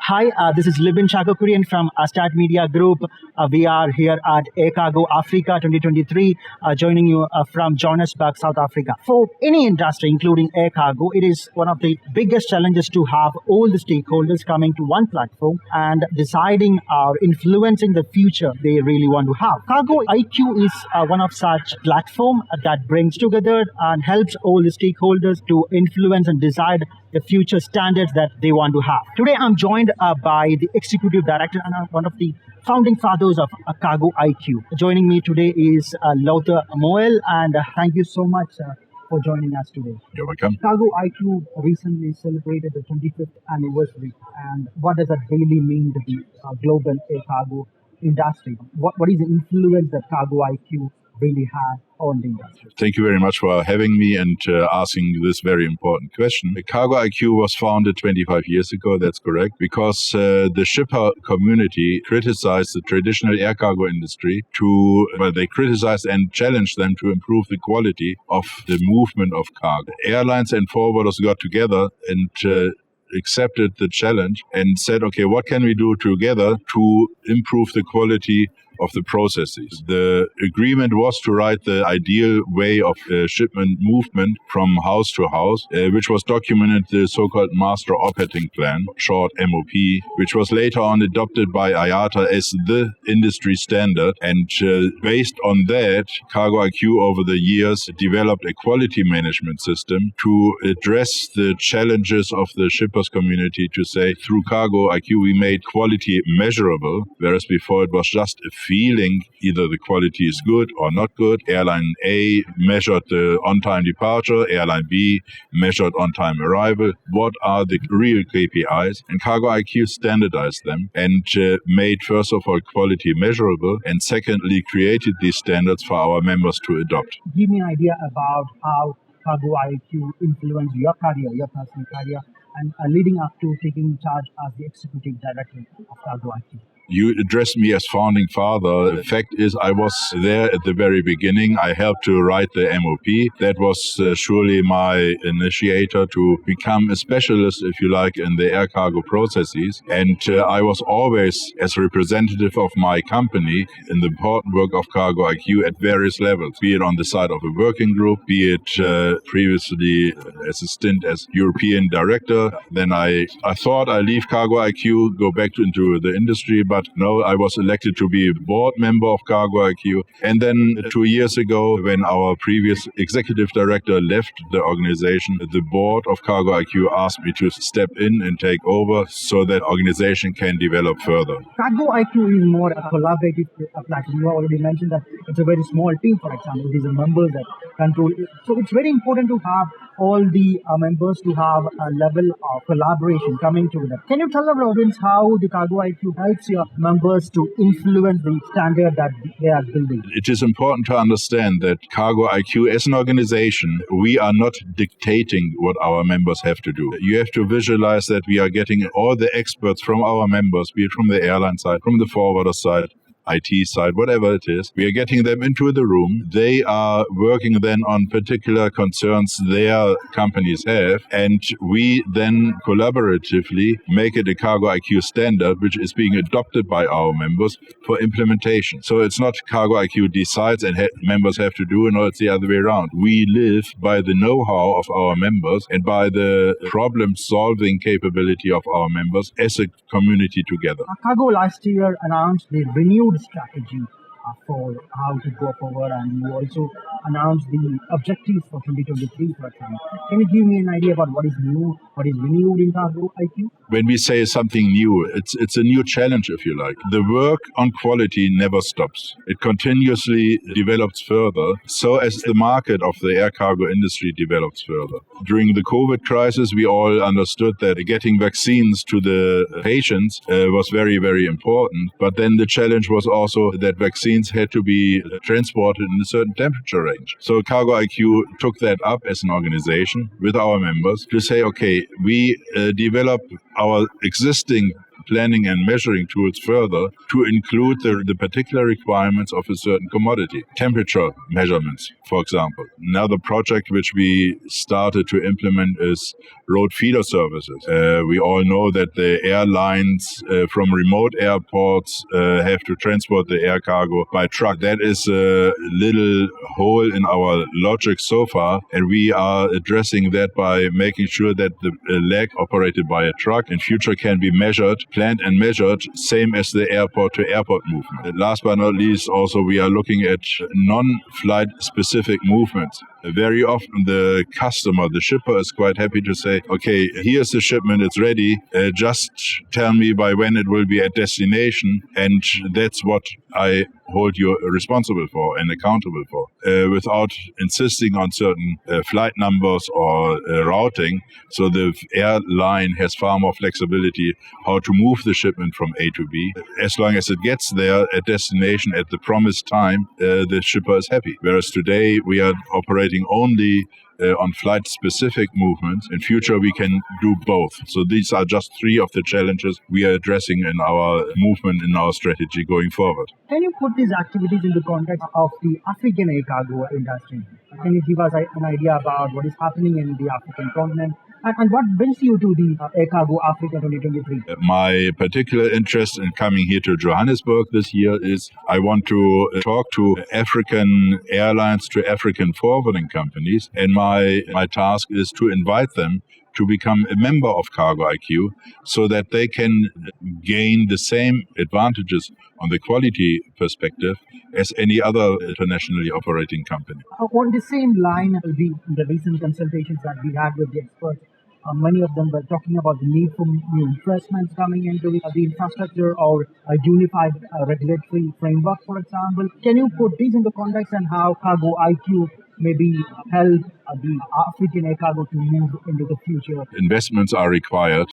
Hi, this is Libin, Chacko, Kurian from Start Media Group. We are here at Air Cargo Africa 2023, joining you from Johannesburg, South Africa. For any industry, including air cargo, it is one of the biggest challenges to have all the stakeholders coming to one platform and deciding or influencing the future they really want to have. Cargo IQ is one of such platform that brings together and helps all the stakeholders to influence and decide the future standards that they want to have. Today, I'm joined by the executive director and one of the founding fathers of Cargo IQ. Joining me today is Lothar Moehle, and thank you so much for joining us today. You're welcome. Cargo IQ recently celebrated the 25th anniversary, and what does that really mean to the global air cargo industry? What is the influence that Cargo IQ really had on the industry? Thank you very much for having me and asking this very important question. Cargo IQ was founded 25 years ago, that's correct, because the shipper community criticized the traditional air cargo industry they criticized and challenged them to improve the quality of the movement of cargo. Airlines and forwarders got together and accepted the challenge and said, okay, what can we do together to improve the quality of the processes? The agreement was to write the ideal way of shipment movement from house to house, which was documented the so-called Master Operating Plan, short MOP, which was later on adopted by IATA as the industry standard. And based on that, Cargo IQ over the years developed a quality management system to address the challenges of the shippers community, to say through Cargo IQ we made quality measurable, whereas before it was just a feeling, either the quality is good or not good. Airline A measured the on-time departure, Airline B measured on-time arrival. What are the real KPIs? And Cargo IQ standardized them and made, first of all, quality measurable, and secondly, created these standards for our members to adopt. Give me an idea about how Cargo IQ influenced your career, your personal career, and leading up to taking charge as the executive director of Cargo IQ. You addressed me as founding father. The fact is, I was there at the very beginning. I helped to write the MOP. That was surely my initiator to become a specialist, if you like, in the air cargo processes. And I was always, as representative of my company, in the important work of Cargo IQ at various levels, be it on the side of a working group, be it previously as a stint as European director. Then I thought I'd leave Cargo IQ, go back into the industry, but no, I was elected to be a board member of Cargo IQ. And then 2 years ago, when our previous executive director left the organization, the board of Cargo IQ asked me to step in and take over so that organization can develop further. Cargo IQ is more a collaborative platform. You already mentioned that it's a very small team, for example. These are members that control it. So it's very important to have all the members to have a level of collaboration coming together. Can you tell our audience how the Cargo IQ helps your members to influence the standard that they are building? It is important to understand that Cargo IQ as an organization, we are not dictating what our members have to do. You have to visualize that we are getting all the experts from our members, be it from the airline side, from the forwarder side, IT side, whatever it is. We are getting them into the room. They are working then on particular concerns their companies have, and we then collaboratively make it a Cargo IQ standard, which is being adopted by our members for implementation. So it's not Cargo IQ decides and members have to do, no, it's the other way around. We live by the know-how of our members and by the problem-solving capability of our members as a community together. Cargo last year announced the renewed strategy for how to go forward, and you also announced the objectives for 2023, for example. Can you give me an idea about what is new, what is renewed in Cargo IQ? When we say something new, it's a new challenge, if you like. The work on quality never stops. It continuously develops further, so as the market of the air cargo industry develops further. During the COVID crisis, we all understood that getting vaccines to the patients was very, very important. But then the challenge was also that vaccines had to be transported in a certain temperature range. So Cargo IQ took that up as an organization with our members to say, okay, we develop our existing planning and measuring tools further to include the particular requirements of a certain commodity. Temperature measurements, for example. Another project which we started to implement is road feeder services. We all know that the airlines from remote airports have to transport the air cargo by truck. That is a little hole in our logic so far, and we are addressing that by making sure that the leg operated by a truck in future can be measured, planned and measured, same as the airport-to-airport movement. And last but not least, also we are looking at non-flight specific movements. Very often the customer, the shipper, is quite happy to say, okay, here's the shipment, it's ready, just tell me by when it will be at destination, and that's what I hold you responsible for and accountable for, without insisting on certain flight numbers or routing. So the airline has far more flexibility how to move the shipment from A to B. As long as it gets there at destination at the promised time, the shipper is happy. Whereas today we are operating only on flight-specific movements. In future, we can do both. So these are just three of the challenges we are addressing in our movement, in our strategy going forward. Can you put these activities in the context of the African air cargo industry? Can you give us an idea about what is happening in the African continent? And what brings you to the Air Cargo Africa 2023? My particular interest in coming here to Johannesburg this year is I want to talk to African airlines, to African forwarding companies, and my task is to invite them to become a member of Cargo IQ so that they can gain the same advantages on the quality perspective as any other internationally operating company. On the same line, the recent consultations that we had with the experts, many of them were talking about the need for new investments coming into the infrastructure or a unified regulatory framework, for example. Can you put these into context and how Cargo IQ maybe help the African air cargo to move into the future? Investments are required,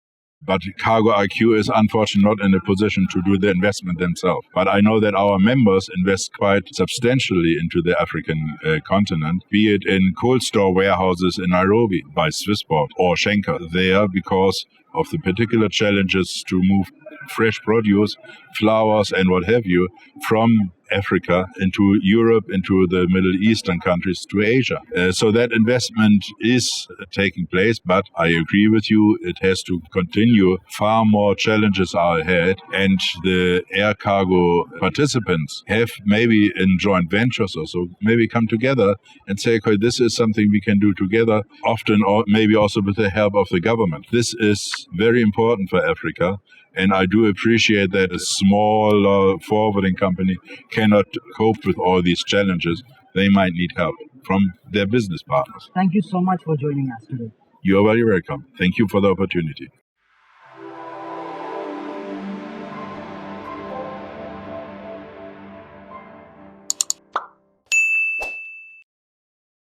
but Cargo IQ is unfortunately not in a position to do the investment themselves. But I know that our members invest quite substantially into the African continent, be it in cold store warehouses in Nairobi by Swissport or Schenker there because of the particular challenges to move fresh produce, flowers and what have you from Africa into Europe, into the Middle Eastern countries, to Asia. So that investment is taking place, but I agree with you, it has to continue. Far more challenges are ahead, and the air cargo participants have maybe in joint ventures or so, maybe come together and say, okay, this is something we can do together, often or maybe also with the help of the government. This is very important for Africa. And I do appreciate that a small forwarding company cannot cope with all these challenges. They might need help from their business partners. Thank you so much for joining us today. You are very welcome. Thank you for the opportunity.